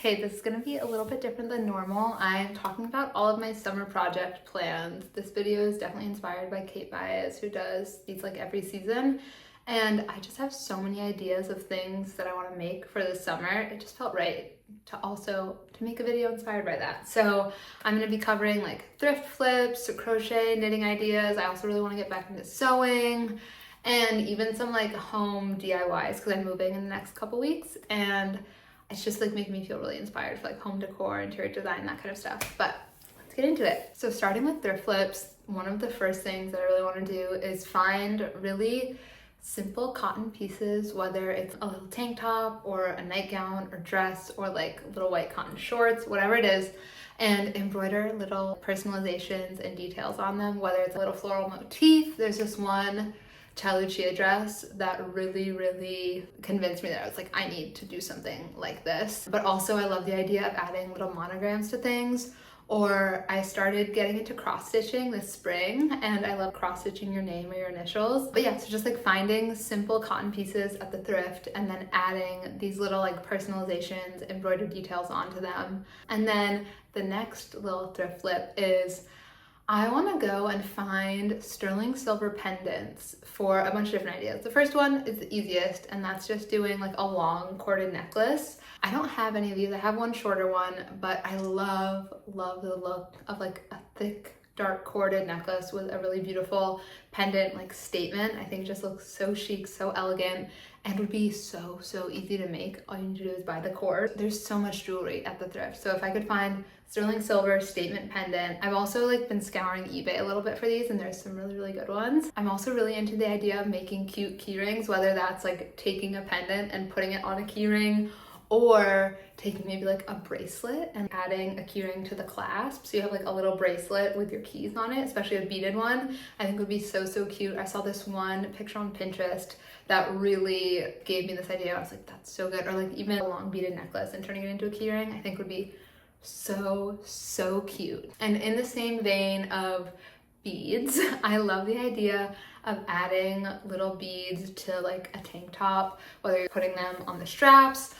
Okay, this is gonna be a little bit different than normal. I'm talking about all of my summer project plans. This video is definitely inspired by Kate Baez, who does these like every season. And I just have so many ideas of things that I want to make for this summer. It just felt right to make a video inspired by that. So I'm going to be covering like thrift flips, crochet, knitting ideas. I also really want to get back into sewing and even some like home DIYs because I'm moving in the next couple weeks, and it's just like making me feel really inspired for like home decor, interior design, that kind of stuff. But let's get into it. So starting with thrift flips, one of the first things that I really want to do is find really simple cotton pieces, whether it's a little tank top or a nightgown or dress or like little white cotton shorts, whatever it is, and embroider little personalizations and details on them, whether it's a little floral motif. There's this one Lucia dress that really convinced me that I was like, I need to do something like this. But also I love the idea of adding little monograms to things. Or I started getting into cross stitching this spring, and I love cross stitching your name or your initials. But yeah, so just like finding simple cotton pieces at the thrift and then adding these little like personalizations, embroidered details onto them. And then the next little thrift flip is I want to go and find sterling silver pendants for a bunch of different ideas. The first one is the easiest, and that's just doing like a long corded necklace. I don't have any of these. I have one shorter one, but I love the look of like a thick, dark corded necklace with a really beautiful pendant like statement. I think it just looks so chic, so elegant, and would be so easy to make. All you need to do is buy the cord. There's so much jewelry at the thrift. So if I could find sterling silver statement pendant. I've also like been scouring eBay a little bit for these, and there's some really good ones. I'm also really into the idea of making cute key rings, whether that's like taking a pendant and putting it on a key ring, or taking maybe like a bracelet and adding a keyring to the clasp. So you have like a little bracelet with your keys on it, especially a beaded one. I think would be so cute. I saw this one picture on Pinterest that really gave me this idea. I was like, that's so good. Or like even a long beaded necklace and turning it into a keyring, I think would be so cute. And in the same vein of beads, I love the idea of adding little beads to like a tank top, whether you're putting them on the straps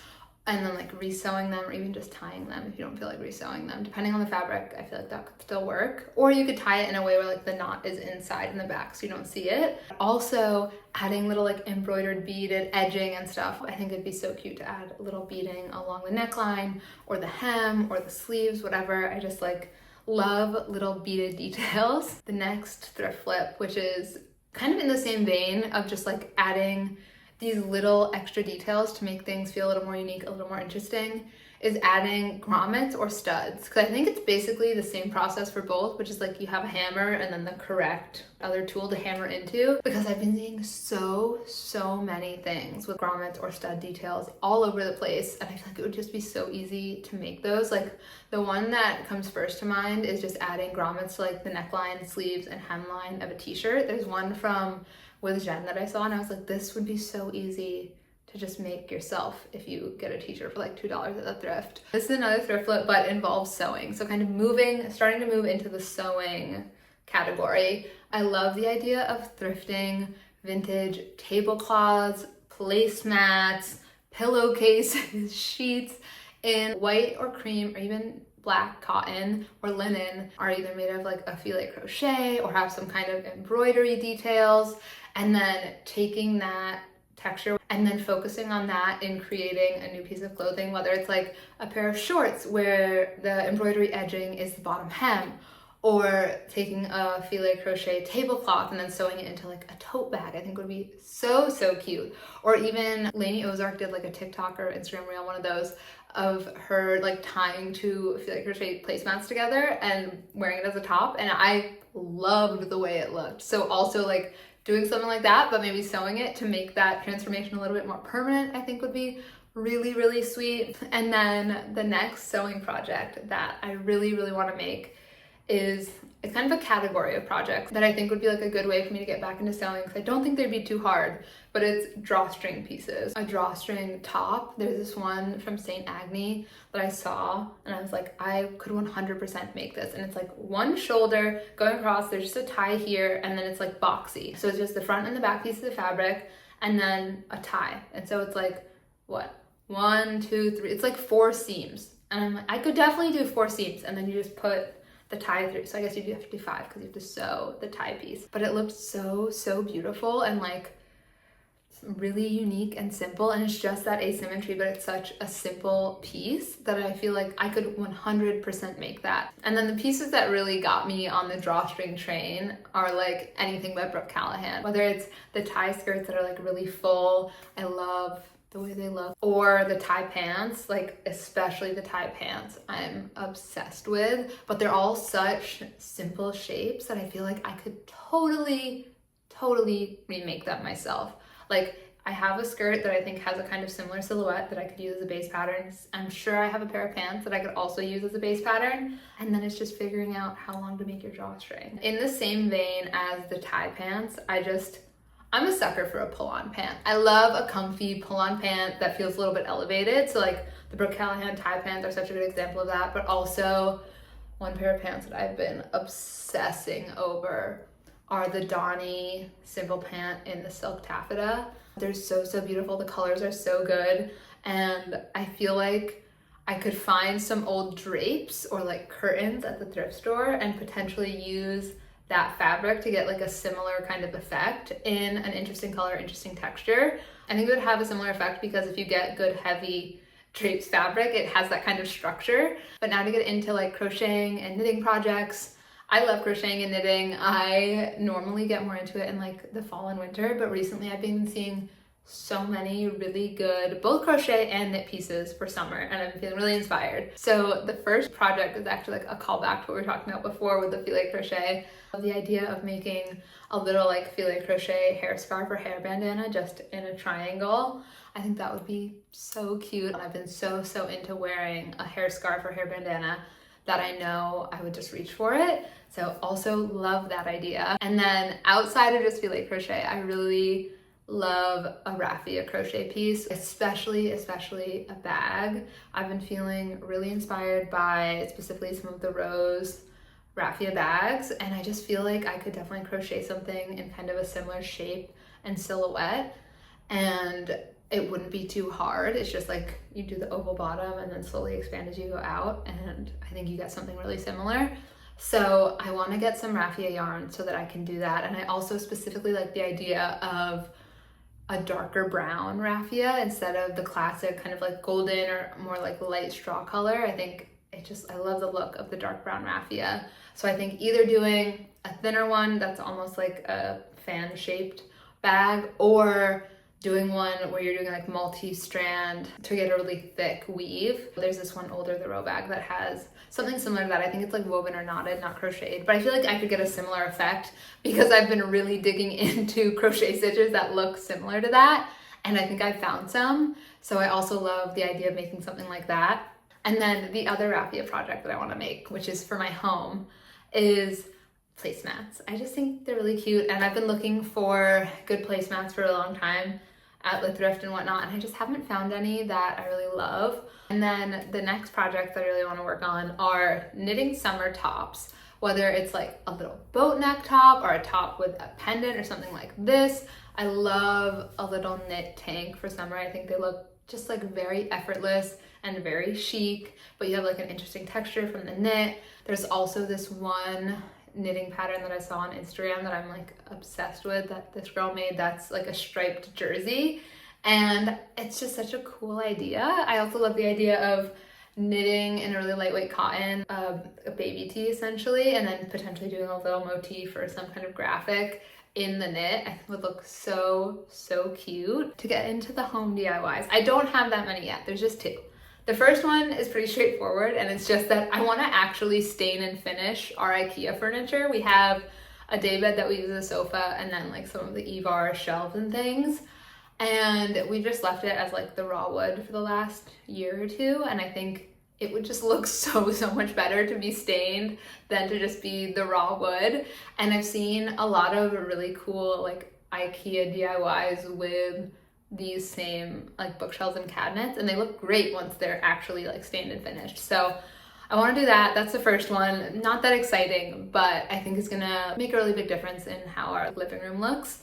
and then like resewing them, or even just tying them if you don't feel like resewing them. Depending on the fabric, I feel like that could still work. Or you could tie it in a way where like the knot is inside in the back so you don't see it. Also adding little like embroidered beaded edging and stuff. I think it'd be so cute to add a little beading along the neckline or the hem or the sleeves, whatever. I just like love little beaded details. The next thrift flip, which is kind of in the same vein of just like adding these little extra details to make things feel a little more unique, a little more interesting, is adding grommets or studs. Because I think it's basically the same process for both, which is like you have a hammer and then the correct other tool to hammer into. Because I've been seeing so many things with grommets or stud details all over the place, and I feel like it would just be so easy to make those. Like the one that comes first to mind is just adding grommets to like the neckline, sleeves, and hemline of a t-shirt. There's one from with Jen that I saw, and I was like, this would be so easy to just make yourself if you get a t-shirt for like $2 at the thrift. This is another thrift flip, but involves sewing. So kind of starting to move into the sewing category. I love the idea of thrifting vintage tablecloths, placemats, pillowcases, sheets in white or cream or even black cotton or linen, are either made of like a filet crochet or have some kind of embroidery details, and then taking that texture and then focusing on that in creating a new piece of clothing, whether it's like a pair of shorts where the embroidery edging is the bottom hem, or taking a filet crochet tablecloth and then sewing it into like a tote bag. I think would be so cute. Or even Lainey Ozark did like a TikTok or Instagram reel, one of those, of her like tying two filet crochet placemats together and wearing it as a top, and I loved the way it looked. So also like doing something like that, but maybe sewing it to make that transformation a little bit more permanent, I think would be really sweet. And then the next sewing project that I really want to make is, it's kind of a category of projects that I think would be like a good way for me to get back into sewing, because I don't think they'd be too hard, but it's drawstring pieces. A drawstring top, there's this one from St. Agni that I saw and I was like, I could 100% make this. And it's like one shoulder going across, there's just a tie here, and then it's like boxy. So it's just the front and the back piece of the fabric and then a tie. And so it's like, what? 1, 2, 3, it's like 4 seams And I'm like, I could definitely do 4 seams, and then you just put the tie through. So I guess you do have to do 5 because you have to sew the tie piece. But it looked so, so beautiful and like really unique and simple, and it's just that asymmetry, but it's such a simple piece that I feel like I could 100% make that. And then the pieces that really got me on the drawstring train are like anything by Brooke Callahan, whether it's the tie skirts that are like really full, I love the way they look, or the tie pants, like especially the tie pants I'm obsessed with, but they're all such simple shapes that I feel like I could totally remake that myself. Like I have a skirt that I think has a kind of similar silhouette that I could use as a base pattern. I'm sure I have a pair of pants that I could also use as a base pattern. And then it's just figuring out how long to make your drawstring. In the same vein as the tie pants, I'm a sucker for a pull-on pant. I love a comfy pull-on pant that feels a little bit elevated. So like the Brooke Callahan tie pants are such a good example of that, but also one pair of pants that I've been obsessing over are the Donni simple pant in the silk taffeta. They're so, so beautiful. The colors are so good. And I feel like I could find some old drapes or like curtains at the thrift store and potentially use that fabric to get like a similar kind of effect in an interesting color, interesting texture. I think it would have a similar effect because if you get good heavy drapes fabric, it has that kind of structure. But now to get into like crocheting and knitting projects, I love crocheting and knitting. I normally get more into it in like the fall and winter, but recently I've been seeing so many really good both crochet and knit pieces for summer, and I'm feeling really inspired. So the first project is actually like a callback to what we were talking about before with the filet crochet. The idea of making a little like filet crochet hair scarf or hair bandana just in a triangle. I think that would be so cute. I've been so into wearing a hair scarf or hair bandana that I know I would just reach for it. So also love that idea. And then outside of just filet crochet, I really love a raffia crochet piece, especially a bag. I've been feeling really inspired by specifically some of the rose raffia bags, and I just feel like I could definitely crochet something in kind of a similar shape and silhouette, and it wouldn't be too hard. It's just like you do the oval bottom and then slowly expand as you go out, and I think you get something really similar. So I want to get some raffia yarn so that I can do that. And I also specifically like the idea of a darker brown raffia instead of the classic kind of like golden or more like light straw color. I love the look of the dark brown raffia. So I think either doing a thinner one that's almost like a fan shaped bag, or doing one where you're doing like multi-strand to get a really thick weave. There's this one older the row bag that has something similar to that. I think it's like woven or knotted, not crocheted, but I feel like I could get a similar effect because I've been really digging into crochet stitches that look similar to that, and I think I found some. So I also love the idea of making something like that. And then the other raffia project that I want to make, which is for my home, is placemats. I just think they're really cute, and I've been looking for good placemats for a long time at the thrift and whatnot, and I just haven't found any that I really love. And then the next projects that I really want to work on are knitting summer tops, whether it's like a little boat neck top or a top with a pendant or something like this. I love a little knit tank for summer. I think they look just like very effortless and very chic, but you have like an interesting texture from the knit. There's also this one knitting pattern that I saw on Instagram that I'm like obsessed with that this girl made that's like a striped jersey, and it's just such a cool idea. I also love the idea of knitting in a really lightweight cotton, a baby tee essentially, and then potentially doing a little motif or some kind of graphic in the knit. I think it would look so cute. To get into the home DIYs, I don't have that many yet. There's just 2. The first one is pretty straightforward, and it's just that I want to actually stain and finish our IKEA furniture. We have a daybed that we use as a sofa, and then like some of the Evar shelves and things, and we just left it as like the raw wood for the last year or 2, and I think it would just look so much better to be stained than to just be the raw wood. And I've seen a lot of really cool like IKEA DIYs with these same like bookshelves and cabinets, and they look great once they're actually like stained and finished. So I want to do that. That's the first one. Not that exciting, but I think it's gonna make a really big difference in how our living room looks.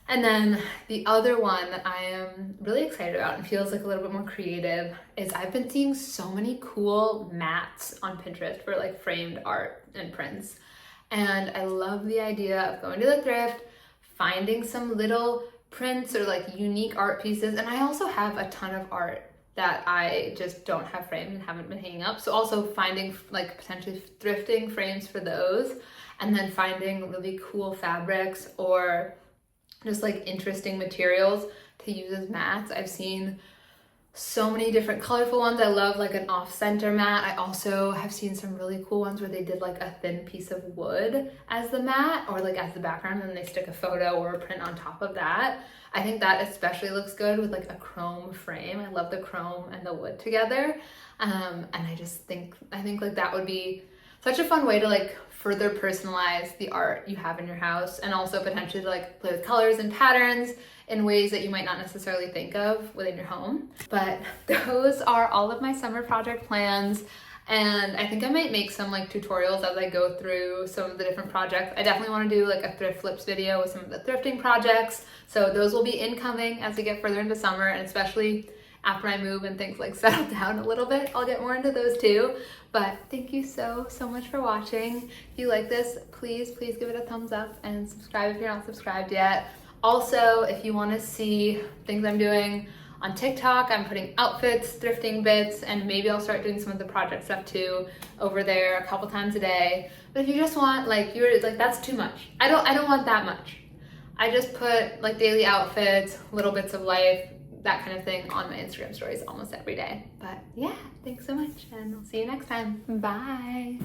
And then the other one that I am really excited about and feels like a little bit more creative is I've been seeing so many cool mats on Pinterest for like framed art and prints. And I love the idea of going to the thrift, finding some little prints or like unique art pieces. And I also have a ton of art that I just don't have framed and haven't been hanging up. So also finding like potentially thrifting frames for those, and then finding really cool fabrics or just like interesting materials to use as mats. I've seen so many different colorful ones. I love like an off-center mat. I also have seen some really cool ones where they did like a thin piece of wood as the mat or like as the background, and then they stick a photo or a print on top of that. I think that especially looks good with like a chrome frame. I love the chrome and the wood together. And I think like that would be such a fun way to like further personalize the art you have in your house, and also potentially to like play with colors and patterns in ways that you might not necessarily think of within your home. But those are all of my summer project plans. And I think I might make some like tutorials as I go through some of the different projects. I definitely want to do like a thrift flips video with some of the thrifting projects. So those will be incoming as we get further into summer, and especially after I move and things like settle down a little bit, I'll get more into those too. But thank you so much for watching. If you like this, please give it a thumbs up and subscribe if you're not subscribed yet. Also, if you want to see things I'm doing on TikTok, I'm putting outfits, thrifting bits, and maybe I'll start doing some of the project stuff too over there a couple times a day. But if you just want like, you're like, that's too much. I don't want that much. I just put like daily outfits, little bits of life, that kind of thing on my Instagram stories almost every day. But yeah, thanks so much, and I'll see you next time. Bye.